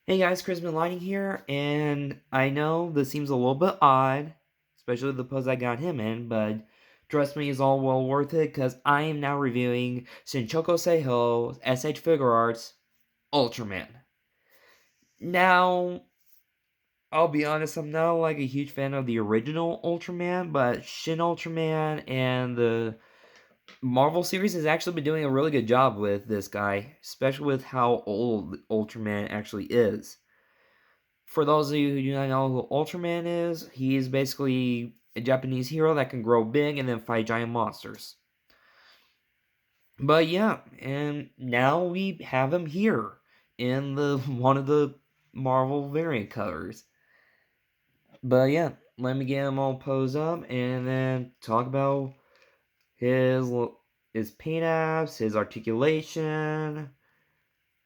Hey guys, Chrisman Lighting here, and I know this seems a little bit odd, especially the pose I got him in, but trust me, it's all well worth it, because I am now reviewing Shinkocchou Seihou SH Figuarts Ultraman. Now, I'll be honest, I'm not like a huge fan of the original Ultraman, but Shin Ultraman and the Marvel series has actually been doing a really good job with this guy, especially with how old Ultraman actually is. For those of you who do not know who Ultraman is, he is basically a Japanese hero that can grow big and then fight giant monsters. But yeah, and now we have him here in the one of the Marvel variant colors. But yeah, let me get him all posed up and then talk about his his paint apps, his articulation,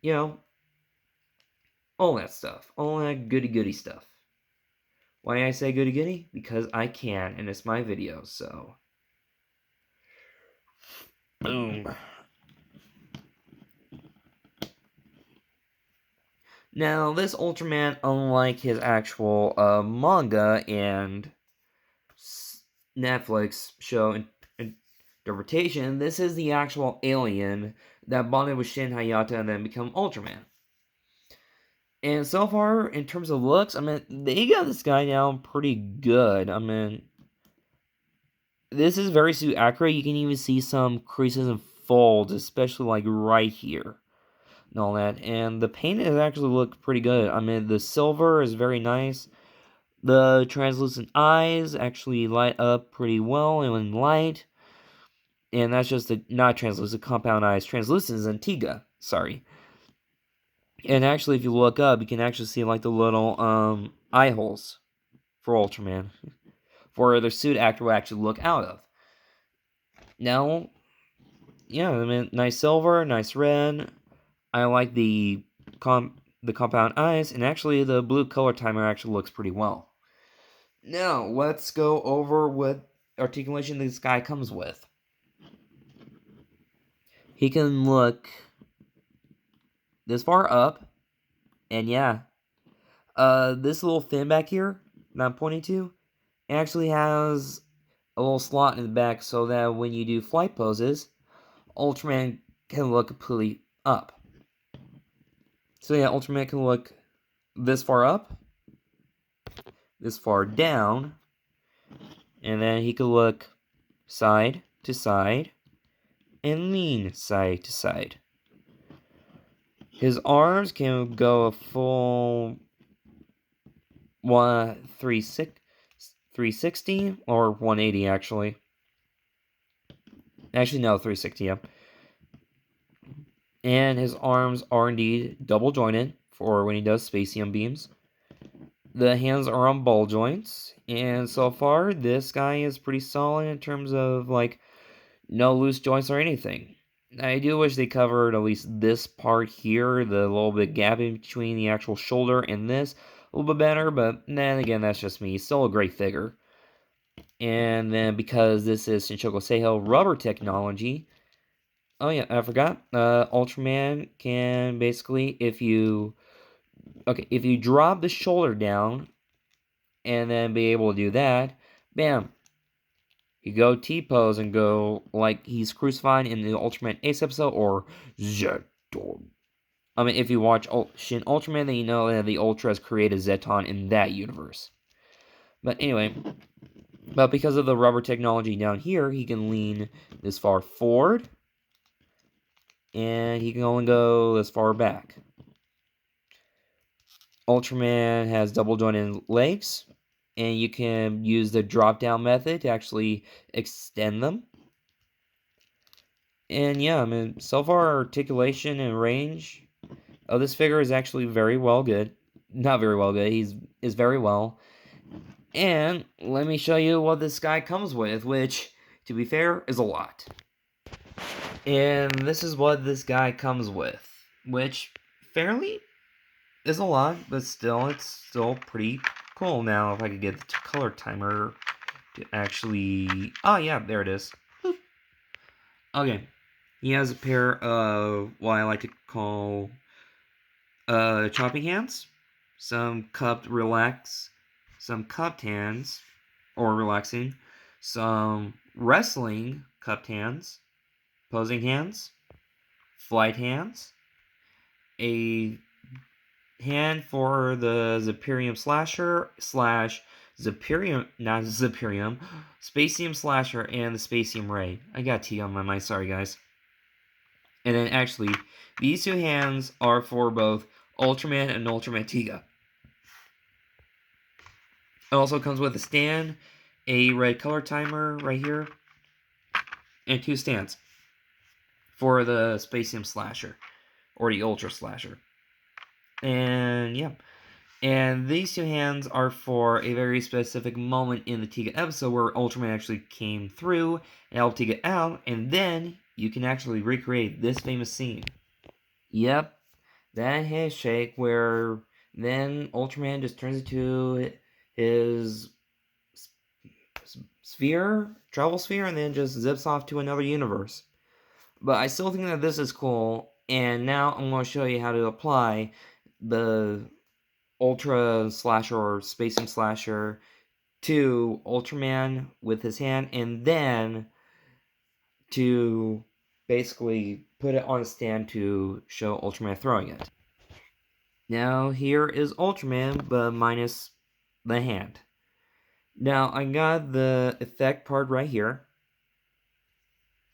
you know, all that stuff, all that goody goody stuff. Why I say goody goody? Because I can, and it's my video, so. Boom. Now, this Ultraman, unlike his actual manga and Netflix show interpretation, this is the actual alien that bonded with Shin Hayata and then become Ultraman. And so far, in terms of looks, I mean, they got this guy down pretty good. I mean, this is very suit accurate. You can even see some creases and folds, especially like right here and all that. And the paint has actually looked pretty good. I mean, the silver is very nice. The translucent eyes actually light up pretty well in light. And that's just the not translucent compound eyes. Translucent is Antigua. Sorry. And actually, if you look up, you can actually see like the little eye holes for Ultraman, for their suit actor will actually look out of. Now, yeah, I mean, nice silver, nice red. I like the compound eyes, and actually the blue color timer actually looks pretty well. Now, let's go over what articulation this guy comes with. He can look this far up, and yeah, this little fin back here that I'm pointing to actually has a little slot in the back so that when you do flight poses, Ultraman can look completely up. So yeah, Ultraman can look this far up, this far down, and then he could look side to side and lean side to side. His arms can go a full 360 or 180 actually. Actually, no, 360, yeah. And his arms are indeed double jointed for when he does Spacium beams. The hands are on ball joints, and so far, this guy is pretty solid in terms of, like, no loose joints or anything. I do wish they covered at least this part here, the little bit gap in between the actual shoulder and this, a little bit better, but then again, that's just me. Still a great figure. And then because this is Shinkocchou Seihou rubber technology, oh yeah, I forgot, Ultraman can basically, if you drop the shoulder down, and then be able to do that, bam, you go T-pose and go like he's crucified in the Ultraman Ace episode, or Zeton. I mean, if you watch Shin Ultraman, then you know that the Ultras created Zeton in that universe. But anyway, because of the rubber technology down here, he can lean this far forward, and he can only go this far back. Ultraman has double jointed legs, and you can use the drop down method to actually extend them. And yeah, I mean, so far articulation and range of this figure is actually very well good. Not very well good, is very well. And let me show you what this guy comes with, which, to be fair, is a lot. And this is what this guy comes with, which fairly is a lot, but still, it's still pretty cool. Now, if I could get the color timer to actually... Oh, yeah, there it is. Boop. Okay. He has a pair of what I like to call chopping hands. some cupped hands, or relaxing, some wrestling cupped hands, posing hands, flight hands, a hand for the Zephyrium Slasher slash Zephyrium, not Zephyrium, Spacium Slasher, and the Spacium Ray. I got T on my mind, sorry guys. And then actually, these two hands are for both Ultraman and Ultraman Tiga. It also comes with a stand, a red color timer right here, and two stands for the Spacium Slasher, or the Ultra Slasher. And yeah. And these two hands are for a very specific moment in the Tiga episode where Ultraman actually came through and helped Tiga out, and then you can actually recreate this famous scene. Yep, that handshake where then Ultraman just turns into his travel sphere, and then just zips off to another universe. But I still think that this is cool, and now I'm going to show you how to apply the Ultra Slasher or Spacing Slasher to Ultraman with his hand, and then to basically put it on a stand to show Ultraman throwing it. Now here is Ultraman, but minus the hand. Now I got the effect part right here.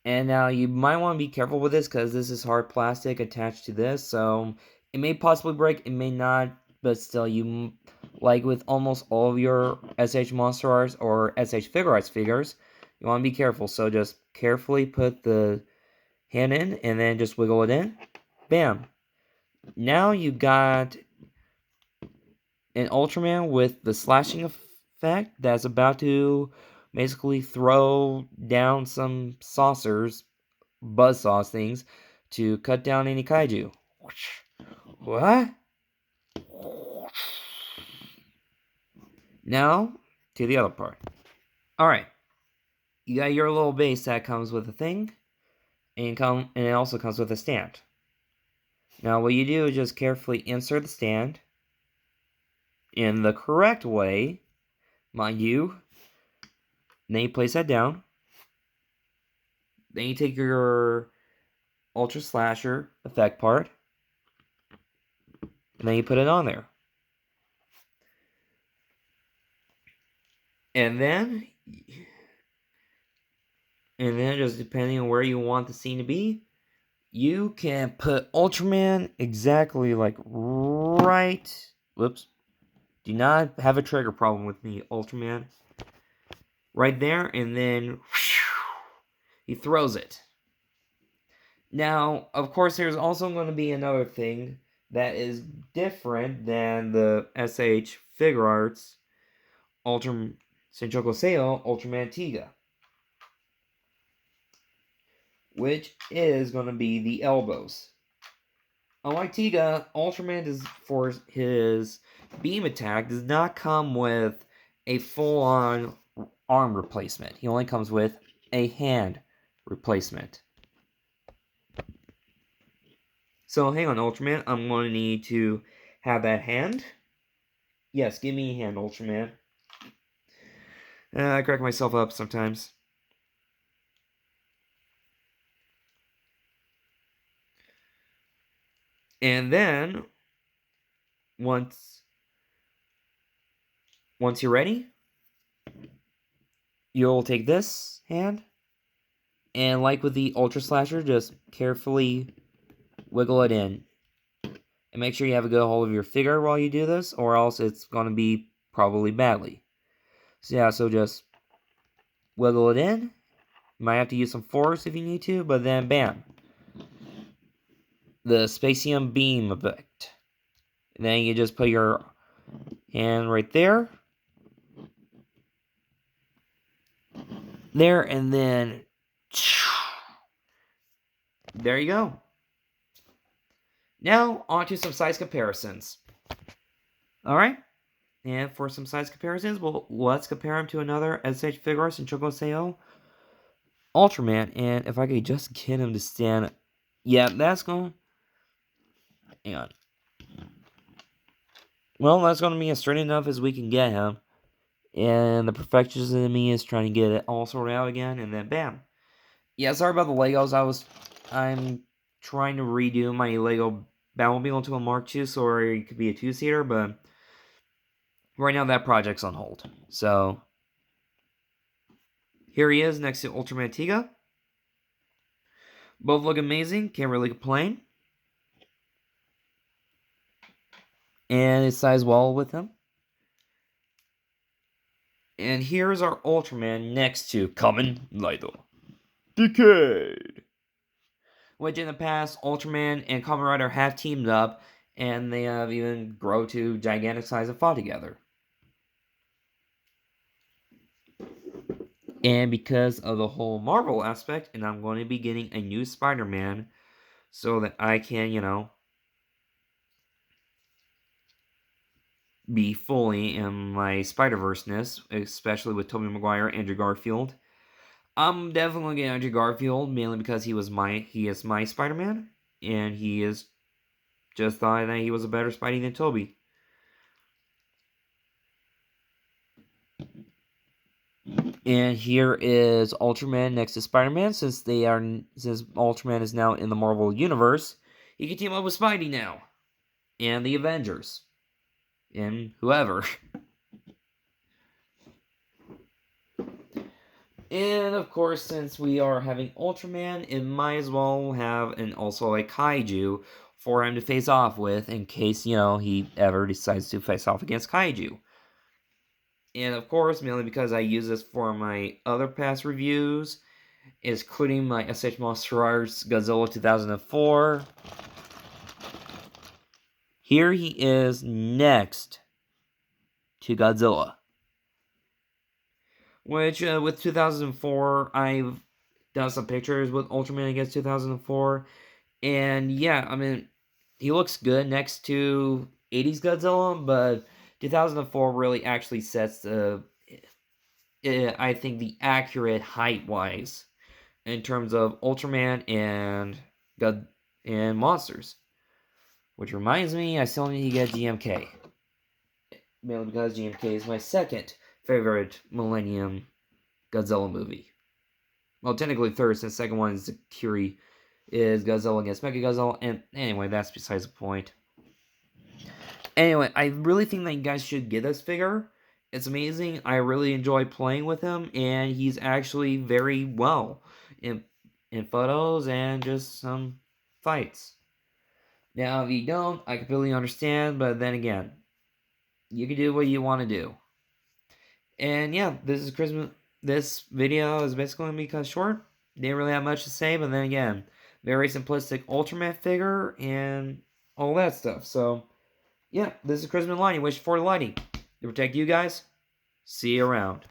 And now you might want to be careful with this because this is hard plastic attached to this, so it may possibly break, it may not, but still, you, like with almost all of your SH Monster Arts or SH Figuarts figures, you want to be careful. So just carefully put the hand in and then just wiggle it in. Bam. Now you got an Ultraman with the slashing effect that's about to basically throw down some saucers, buzzsaw things, to cut down any kaiju. What? Now, to the other part. Alright. You got your little base that comes with a thing, and it also comes with a stand. Now what you do is just carefully insert the stand in the correct way, mind you. Then you place that down. Then you take your Ultra Slasher effect part, and then you put it on there. And then just depending on where you want the scene to be, you can put Ultraman exactly like right. Whoops. Do not have a trigger problem with me, Ultraman. Right there, and then he throws it. Now, of course, there's also going to be another thing that is different than the SH Figuarts Ultraman Shinkocchou Seihou Ultraman Tiga, which is going to be the elbows. Unlike Tiga, Ultraman does, for his beam attack, does not come with a full-on arm replacement. He only comes with a hand replacement. So hang on, Ultraman. I'm going to need to have that hand. Yes, give me a hand, Ultraman. I crack myself up sometimes. And then, once you're ready, you'll take this hand, and like with the Ultra Slasher, just carefully wiggle it in. And make sure you have a good hold of your figure while you do this, or else it's going to be probably badly. So yeah, so just wiggle it in. You might have to use some force if you need to, but then bam. The Spacium Beam effect. And then you just put your hand right there. There, and then there you go. Now, on to some size comparisons. Alright, and for some size comparisons, well, let's compare them to another SH Figuarts and Shinkocchou Seihou Ultraman. And if I could just get him to stand. Yeah, that's going. Hang on. Well, that's going to be as straight enough as we can get him. And the perfectionist in me is trying to get it all sorted out again, and then bam. Yeah, sorry about the Legos. I'm trying to redo my Lego Batmobile into a Mark II, so it could be a two-seater, but right now that project's on hold. So here he is next to Ultraman Tiga. Both look amazing. Can't really complain. And it size well with him. And here's our Ultraman next to Kamen Rider Decade. Which in the past, Ultraman and Kamen Rider have teamed up, and they have even grown to gigantic size and fought together. And because of the whole Marvel aspect, and I'm going to be getting a new Spider-Man so that I can, be fully in my Spider-Verse-ness, especially with Tobey Maguire, Andrew Garfield. I'm definitely getting Andrew Garfield, mainly because he is my Spider-Man, and he is just thought that he was a better Spidey than Tobey. And here is Ultraman next to Spider-Man, since Ultraman is now in the Marvel Universe, he can team up with Spidey now. And the Avengers. And whoever. And of course, since we are having Ultraman, it might as well have also a Kaiju for him to face off with in case, he ever decides to face off against Kaiju. And of course, mainly because I use this for my other past reviews, including my SH Monster Arts Godzilla 2004. Here he is next to Godzilla. Which, with 2004, I've done some pictures with Ultraman against 2004. And yeah, I mean, he looks good next to 80s Godzilla, but 2004 really actually sets I think, the accurate height-wise in terms of Ultraman and monsters. Which reminds me, I still need to get GMK. Mainly because GMK is my second favorite Millennium Godzilla movie. Well, technically third, since the second one is Godzilla against Mechagodzilla, and anyway, that's besides the point. Anyway, I really think that you guys should get this figure. It's amazing. I really enjoy playing with him, and he's actually very well in photos and just some fights. Now, if you don't, I completely understand, but then again, you can do what you want to do. And yeah, this is Christmas. This video is basically going to be kind of short. Didn't really have much to say, but then again, very simplistic Ultraman figure and all that stuff. So, yeah, this is Christmas Lighting. Wish for lighting to protect you guys. See you around.